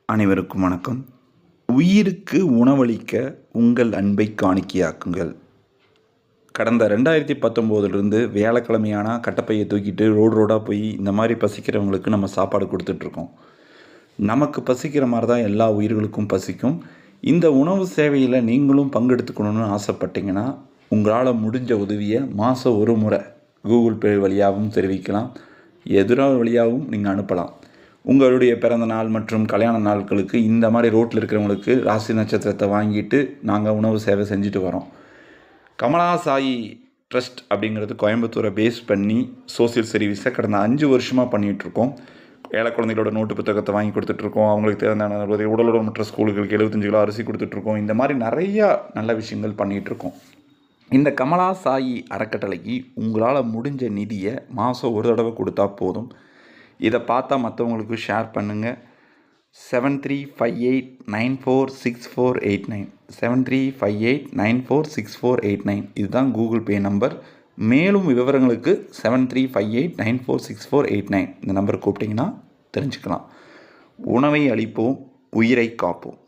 அனைவருக்கும் வணக்கம். உயிருக்கு உணவளிக்க உங்கள் அன்பை காணிக்கையாக்குங்கள். கடந்த 2019 வியாழக்கிழமையானா கட்டப்பையை தூக்கிட்டு ரோடாக போய் இந்த மாதிரி பசிக்கிறவங்களுக்கு நம்ம சாப்பாடு கொடுத்துட்ருக்கோம். நமக்கு பசிக்கிற மாதிரி தான் எல்லா உயிர்களுக்கும் பசிக்கும். இந்த உணவு சேவையில் நீங்களும் பங்கெடுத்துக்கணும்னு ஆசைப்பட்டீங்கன்னா உங்களால் முடிஞ்ச உதவியை மாதம் ஒரு முறை கூகுள் பே வழியாகவும் தெரிவிக்கலாம், எதிராக வழியாகவும் நீங்கள் அனுப்பலாம். உங்களுடைய பிறந்த நாள் மற்றும் கல்யாண நாட்களுக்கு இந்த மாதிரி ரோட்டில் இருக்கிறவங்களுக்கு ராசி நட்சத்திரத்தை வாங்கிட்டு நாங்கள் உணவு சேவை செஞ்சுட்டு வரோம். கமலா சாயி ட்ரஸ்ட் அப்படிங்கிறது கோயம்புத்தூரை பேஸ் பண்ணி சோசியல் சர்வீஸை கடந்த 5 வருஷமாக பண்ணிகிட்ருக்கோம். ஏழை குழந்தைகளோட நோட்டு புத்தகத்தை வாங்கி கொடுத்துட்ருக்கோம். அவங்களுக்கு தேவையான உடலுறவற்ற ஸ்கூலுகளுக்கு 75 கிலோ அரிசி கொடுத்துட்ருக்கோம். இந்த மாதிரி நிறையா நல்ல விஷயங்கள் பண்ணிகிட்ருக்கோம். இந்த கமலா சாயி அறக்கட்டளைக்கு உங்களால் முடிஞ்ச நிதியை மாதம் ஒரு தடவை கொடுத்தா போதும். இதை பார்த்தா மற்றவங்களுக்கு ஷேர் பண்ணுங்கள். 7358946489 7358946489 இதுதான் கூகுள் பே நம்பர். மேலும் விவரங்களுக்கு 7358946489 இந்த நம்பர் கூப்பிட்டிங்கன்னா தெரிஞ்சுக்கலாம். உணவை அளிப்போம், உயிரை காப்போம்.